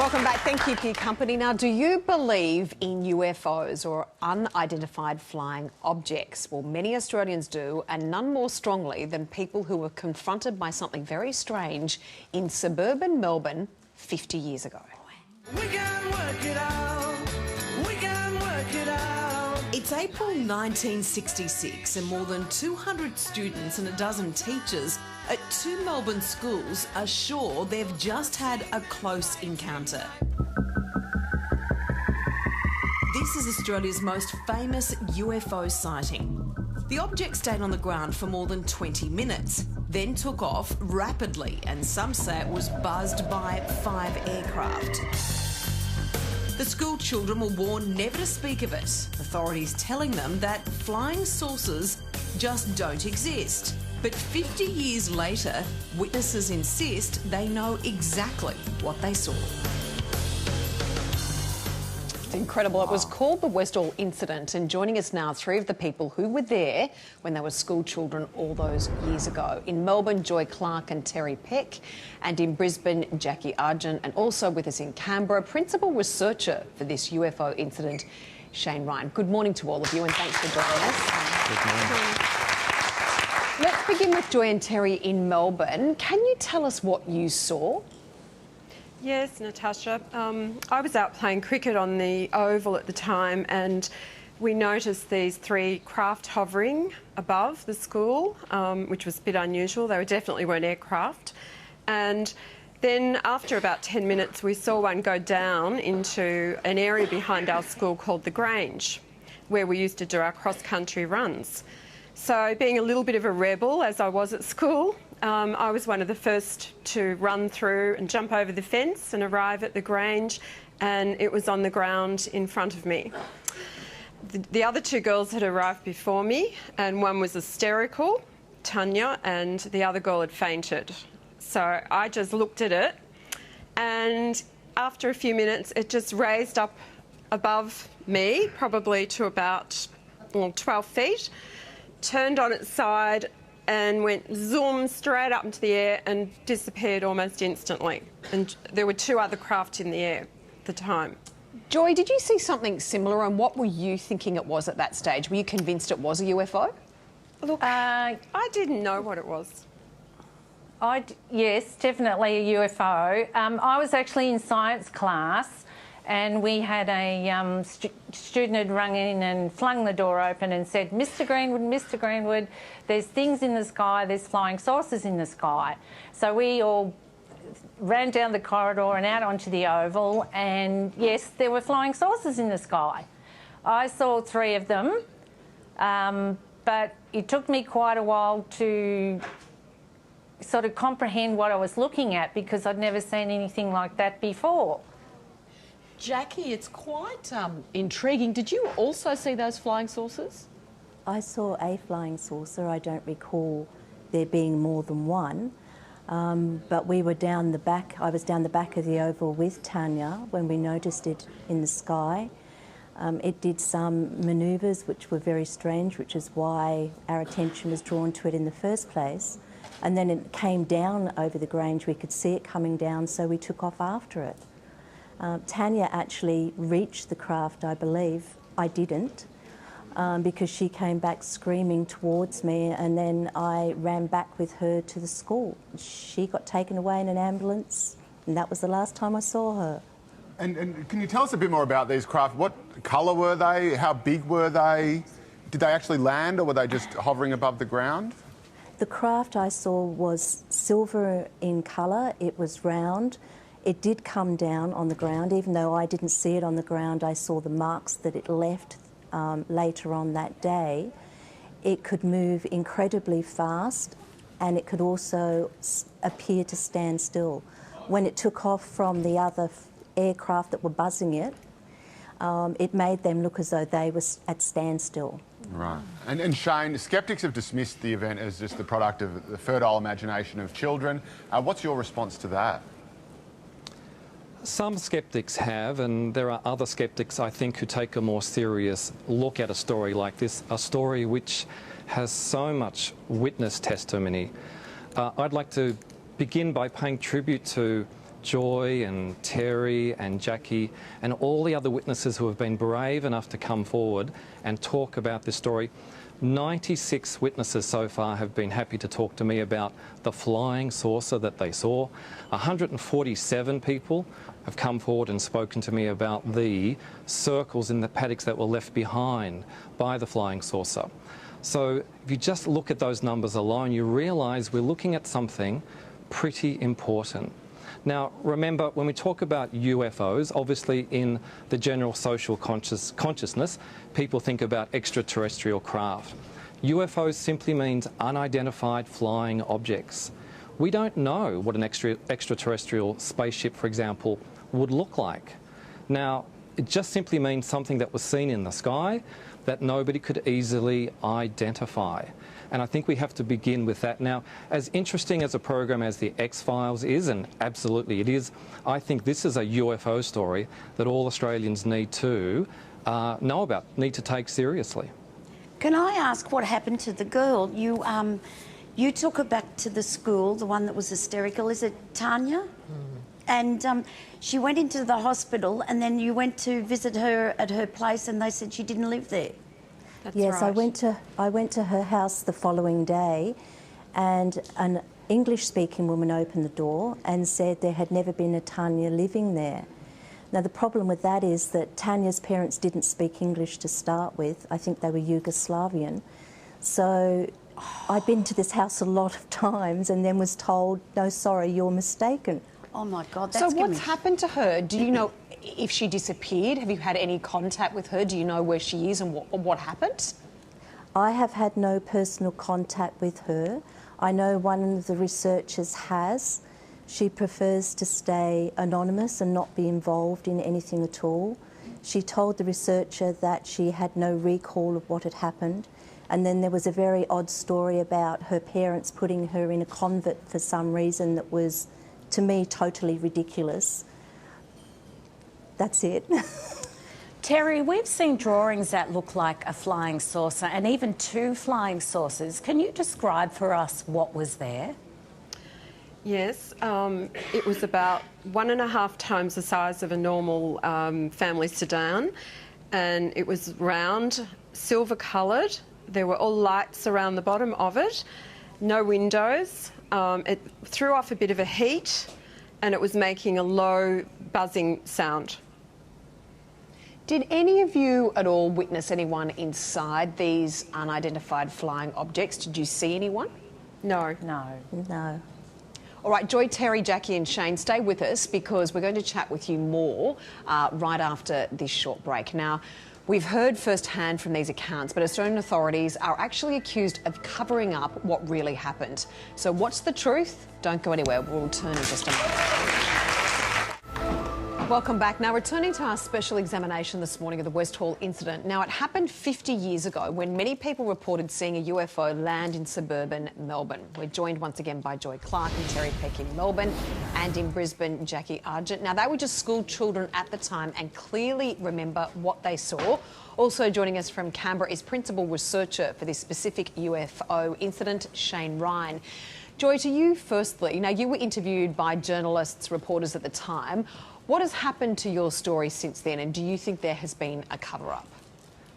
Welcome back. Thank you for your company. Now, do you believe in UFOs or unidentified flying objects? Well, many Australians do, and none more strongly than people who were confronted by something very strange in suburban Melbourne 50 years ago. We can work it out. We can work it out. It's April 1966 and more than 200 students and a dozen teachers at two Melbourne schools are sure they've just had a close encounter. This is Australia's most famous UFO sighting. The object stayed on the ground for more than 20 minutes, then took off rapidly, and some say it was buzzed by 5 aircraft. The school children were warned never to speak of it, authorities telling them that flying saucers just don't exist. But 50 years later, witnesses insist they know exactly what they saw. It's incredible. It was called the Westall Incident, and joining us now, 3 of the people who were there when they were school children all those years ago. In Melbourne, Joy Clark and Terry Peck, and in Brisbane, Jackie Argent, and also with us in Canberra, principal researcher for this UFO incident, Shane Ryan. Good morning to all of you, and thanks for joining us. Good morning. Let's begin with Joy and Terry in Melbourne. Can you tell us what you saw? Yes, Natasha. I was out playing cricket on the oval at the time, and we noticed these 3 craft hovering above the school, which was a bit unusual. They definitely weren't aircraft. And then after about 10 minutes, we saw one go down into an area behind our school called the Grange, where we used to do our cross-country runs. So being a little bit of a rebel, as I was at school, I was one of the first to run through and jump over the fence and arrive at the Grange, and it was on the ground in front of me. The other 2 girls had arrived before me, and one was hysterical, Tanya, and the other girl had fainted. So I just looked at it, and after a few minutes it just raised up above me, probably to about 12 feet, turned on its side and went zoom straight up into the air and disappeared almost instantly. And there were 2 other craft in the air at the time. Joy, did you see something similar, and what were you thinking it was at that stage? Were you convinced it was a UFO? Look, I didn't know what it was. Yes, definitely a UFO. I was actually in science class, and we had a student had rung in and flung the door open and said, Mr Greenwood, there's things in the sky, there's flying saucers in the sky. So we all ran down the corridor and out onto the oval, and yes, there were flying saucers in the sky. I saw 3 of them, but it took me quite a while to sort of comprehend what I was looking at, because I'd never seen anything like that before. Jackie, it's quite intriguing. Did you also see those flying saucers? I saw a flying saucer. I don't recall there being more than one, but we were down the back. I was down the back of the oval with Tanya when we noticed it in the sky. It did some manoeuvres which were very strange, which is why our attention was drawn to it in the first place. And then it came down over the Grange. We could see it coming down, so we took off after it. Tanya actually reached the craft, I believe. I didn't, because she came back screaming towards me, and then I ran back with her to the school. She got taken away in an ambulance, and that was the last time I saw her. And can you tell us a bit more about these craft? What colour were they? How big were they? Did they actually land, or were they just hovering above the ground? The craft I saw was silver in colour. It was round. It did come down on the ground. Even though I didn't see it on the ground, I saw the marks that it left later on that day. It could move incredibly fast, and it could also appear to stand still. When it took off from the other aircraft that were buzzing it, it made them look as though they were at standstill. Right. And Shane, sceptics have dismissed the event as just the product of the fertile imagination of children. What's your response to that? Some sceptics have, and there are other sceptics, I think, who take a more serious look at a story like this, a story which has so much witness testimony. I'd like to begin by paying tribute to Joy and Terry and Jackie and all the other witnesses who have been brave enough to come forward and talk about this story. 96 witnesses so far have been happy to talk to me about the flying saucer that they saw. 147 people have come forward and spoken to me about the circles in the paddocks that were left behind by the flying saucer. So if you just look at those numbers alone, you realise we're looking at something pretty important. Now, remember, when we talk about UFOs, obviously in the general social consciousness, people think about extraterrestrial craft. UFOs simply means unidentified flying objects. We don't know what an extraterrestrial spaceship, for example, would look like. Now, it just simply means something that was seen in the sky that nobody could easily identify. And I think we have to begin with that. Now, as interesting as a program as the X-Files is, and absolutely it is, I think this is a UFO story that all Australians need to know about, need to take seriously. Can I ask what happened to the girl? You took her back to the school, the one that was hysterical. Is it Tanya? And she went into the hospital, and then you went to visit her at her place, and they said she didn't live there. That's Yes, right. I went to her house the following day, and an English-speaking woman opened the door and said there had never been a Tanya living there. Now, the problem with that is that Tanya's parents didn't speak English to start with. I think they were Yugoslavian. So I'd been to this house a lot of times and then was told, no, sorry, you're mistaken. Oh, my God, So that's what's happened to her? Do you know if she disappeared? Have you had any contact with her? Do you know where she is and what happened? I have had no personal contact with her. I know one of the researchers has. She prefers to stay anonymous and not be involved in anything at all. She told the researcher that she had no recall of what had happened. And then there was a very odd story about her parents putting her in a convent for some reason that was, to me, totally ridiculous. That's it. Terry, we've seen drawings that look like a flying saucer and even two flying saucers. Can you describe for us what was there? Yes, it was about 1.5 times the size of a normal family sedan, and it was round, silver coloured. There were all lights around the bottom of it, no windows. It threw off a bit of a heat, and it was making a low buzzing sound. Did any of you at all witness anyone inside these unidentified flying objects? Did you see anyone? No. No. No. All right, Joy, Terry, Jackie and Shane, stay with us because we're going to chat with you more right after this short break. Now, we've heard firsthand from these accounts, but Australian authorities are actually accused of covering up what really happened. So what's the truth? Don't go anywhere. We'll return in just a moment. Welcome back. Now, returning to our special examination this morning of the Westall Incident. Now, it happened 50 years ago when many people reported seeing a UFO land in suburban Melbourne. We're joined once again by Joy Clark and Terry Peck in Melbourne, and in Brisbane, Jackie Argent. Now, they were just school children at the time and clearly remember what they saw. Also joining us from Canberra is principal researcher for this specific UFO incident, Shane Ryan. Joy, to you firstly. Now, you were interviewed by journalists, reporters at the time. What has happened to your story since then, and do you think there has been a cover-up?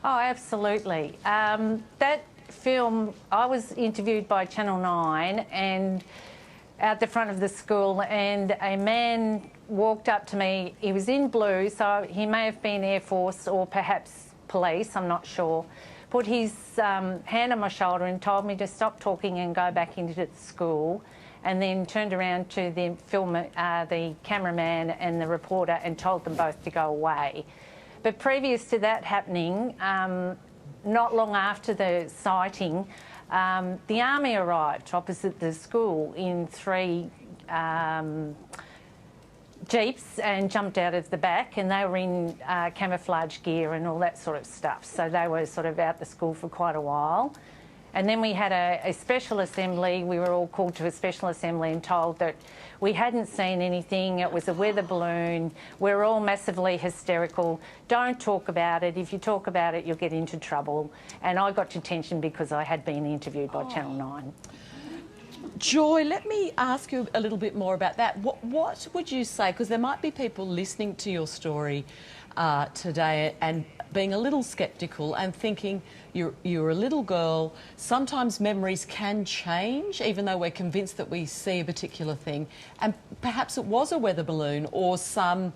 Oh, absolutely. That film, I was interviewed by Channel 9 and at the front of the school, and a man walked up to me. He was in blue, so he may have been Air Force or perhaps police, I'm not sure. Put his hand on my shoulder and told me to stop talking and go back into the school, and then turned around to the the cameraman and the reporter and told them both to go away. But previous to that happening, not long after the sighting, the army arrived opposite the school in 3 jeeps and jumped out of the back, and they were in camouflage gear and all that sort of stuff. So they were sort of out the school for quite a while. And then we had a special assembly. We were all called to a special assembly and told that we hadn't seen anything. It was a weather balloon. We're all massively hysterical. Don't talk about it. If you talk about it, you'll get into trouble. And I got detention because I had been interviewed by Channel 9. Joy, let me ask you a little bit more about that. What would you say, because there might be people listening to your story today and being a little sceptical and thinking you're a little girl, sometimes memories can change even though we're convinced that we see a particular thing, and perhaps it was a weather balloon or some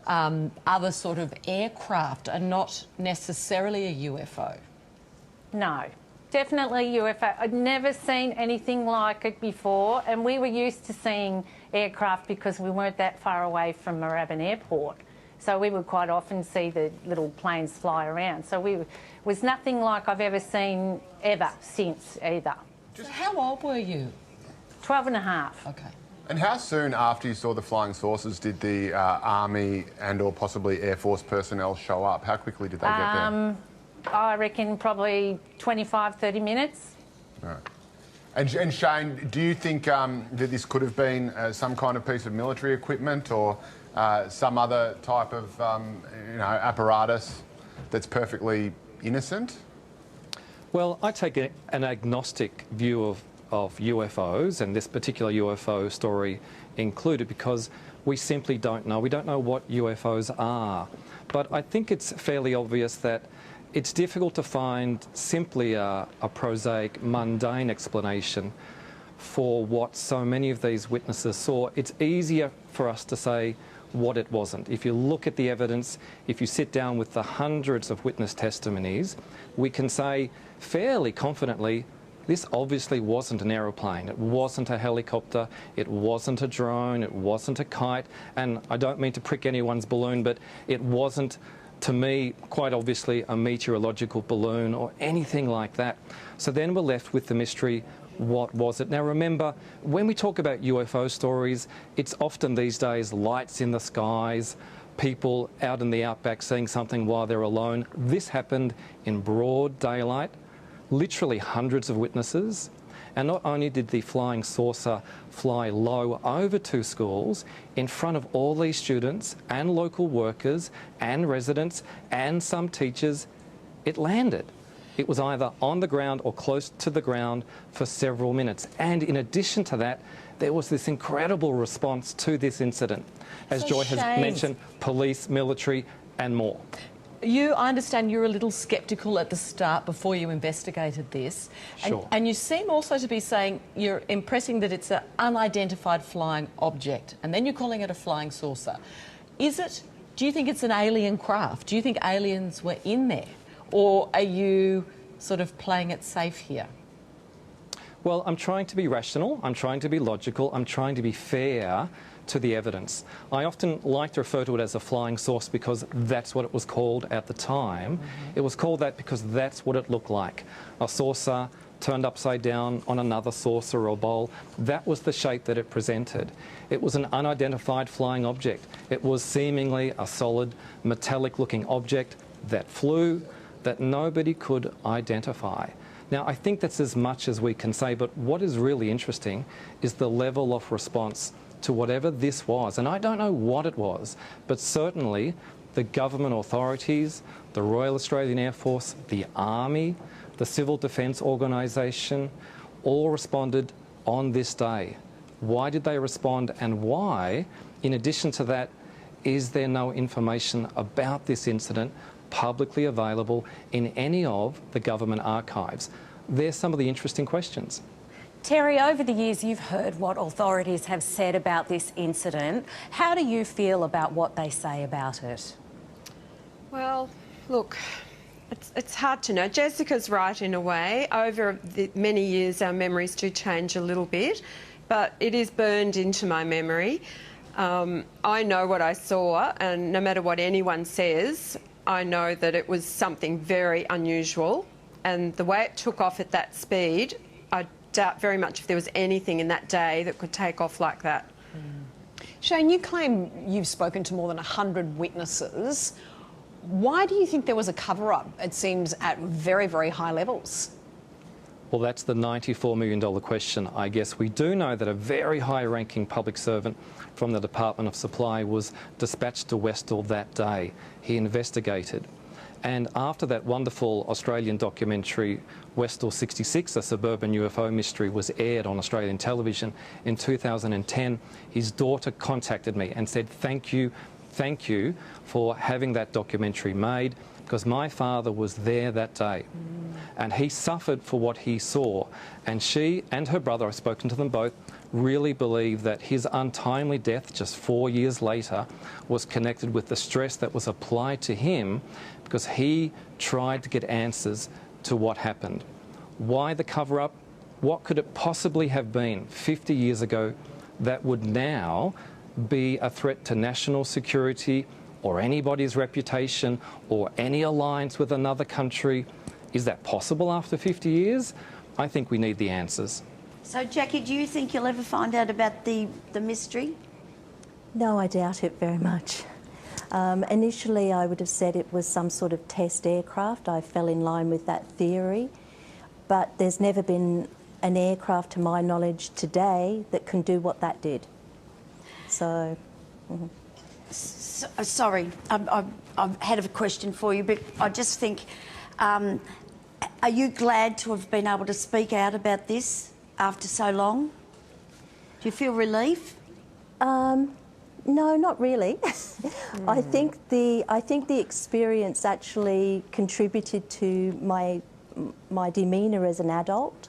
other sort of aircraft and not necessarily a UFO? No. Definitely UFO. I'd never seen anything like it before, and we were used to seeing aircraft because we weren't that far away from Moorabbin Airport. So we would quite often see the little planes fly around. So it was nothing like I've ever seen ever since either. So how old were you? 12 and a half. Okay. And how soon after you saw the flying saucers did the Army and or possibly Air Force personnel show up? How quickly did they get there? I reckon probably 25, 30 minutes. Right. And Shane, do you think that this could have been some kind of piece of military equipment or some other type of apparatus that's perfectly innocent? Well, I take an agnostic view of UFOs, and this particular UFO story included, because we simply don't know. We don't know what UFOs are. But I think it's fairly obvious that it's difficult to find simply a prosaic, mundane explanation for what so many of these witnesses saw. It's easier for us to say what it wasn't. If you look at the evidence, if you sit down with the hundreds of witness testimonies, we can say fairly confidently, this obviously wasn't an aeroplane, it wasn't a helicopter, it wasn't a drone, it wasn't a kite, and I don't mean to prick anyone's balloon, but it wasn't, to me, quite obviously a meteorological balloon or anything like that. So then we're left with the mystery, what was it? Now remember, when we talk about UFO stories, it's often these days lights in the skies, people out in the outback seeing something while they're alone. This happened in broad daylight, literally hundreds of witnesses. And not only did the flying saucer fly low over two schools, in front of all these students and local workers and residents and some teachers, it landed. It was either on the ground or close to the ground for several minutes. And in addition to that, there was this incredible response to this incident. As Joy has mentioned, police, military and more. I understand you're a little sceptical at the start before you investigated this. Sure. And you seem also to be saying you're impressing that it's an unidentified flying object, and then you're calling it a flying saucer. Do you think it's an alien craft? Do you think aliens were in there? Or are you sort of playing it safe here? Well, I'm trying to be rational, I'm trying to be logical, I'm trying to be fair to the evidence. I often like to refer to it as a flying saucer because that's what it was called at the time. It was called that because that's what it looked like. A saucer turned upside down on another saucer or bowl. That was the shape that it presented. It was an unidentified flying object. It was seemingly a solid, metallic-looking object that flew, that nobody could identify. Now, I think that's as much as we can say, but what is really interesting is the level of response to whatever this was. And I don't know what it was, but certainly the government authorities, the Royal Australian Air Force, the Army, the Civil Defence Organisation, all responded on this day. Why did they respond, and why, in addition to that, is there no information about this incident publicly available in any of the government archives? There's some of the interesting questions. Terry, over the years you've heard what authorities have said about this incident. How do you feel about what they say about it? Well, look, it's hard to know. Jessica's right in a way. Over the many years our memories do change a little bit, but it is burned into my memory. I know what I saw, and no matter what anyone says, I know that it was something very unusual, and the way it took off at that speed, I doubt very much if there was anything in that day that could take off like that. Shane, you claim you've spoken to more than 100 witnesses. Why do you think there was a cover-up? It seems at very, very high levels. Well, that's the $94 million question, I guess. We do know that a very high-ranking public servant from the Department of Supply was dispatched to Westall that day. He investigated. And after that wonderful Australian documentary, Westall 66, a suburban UFO mystery, was aired on Australian television in 2010, his daughter contacted me and said, thank you for having that documentary made, because my father was there that day and he suffered for what he saw. And she and her brother, I've spoken to them both, really believe that his untimely death just 4 years later was connected with the stress that was applied to him because he tried to get answers to what happened. Why the cover-up? What could it possibly have been 50 years ago that would now be a threat to national security or anybody's reputation or any alliance with another country? Is that possible after 50 years? I think we need the answers. So, Jackie, do you think you'll ever find out about the mystery? No, I doubt it very much. Initially, I would have said it was some sort of test aircraft. I fell in line with that theory. But there's never been an aircraft, to my knowledge, today that can do what that did. So... Sorry, I've had a question for you, but I just think, are you glad to have been able to speak out about this after so long? Do you feel relief? No, not really. I think the experience actually contributed to my demeanour as an adult,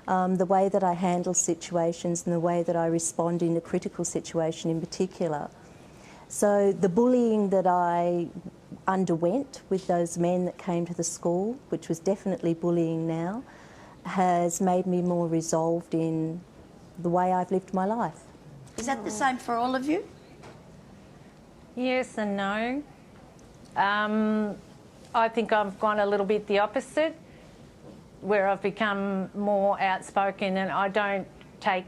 the way that I handle situations and the way that I respond in a critical situation in particular. So the bullying that I underwent with those men that came to the school, which was definitely bullying now, has made me more resolved in the way I've lived my life. Is that the same for all of you? Yes and no. I think I've gone a little bit the opposite, where I've become more outspoken and I don't take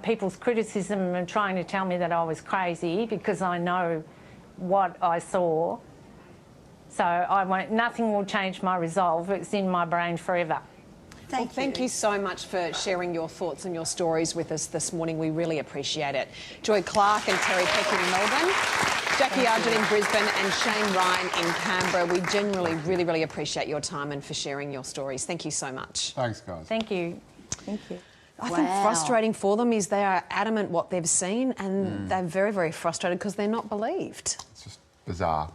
people's criticism and trying to tell me that I was crazy, because I know what I saw. So nothing will change my resolve. It's in my brain forever. Thank you so much for sharing your thoughts and your stories with us this morning. We really appreciate it. Joy Clark and Terry Peck in Melbourne, Jackie Argent in Brisbane and Shane Ryan in Canberra. We generally really appreciate your time and for sharing your stories. Thank you so much. Thanks, guys. Thank you. Thank you. I think frustrating for them is they are adamant what they've seen and they're very frustrated because they're not believed. It's just bizarre.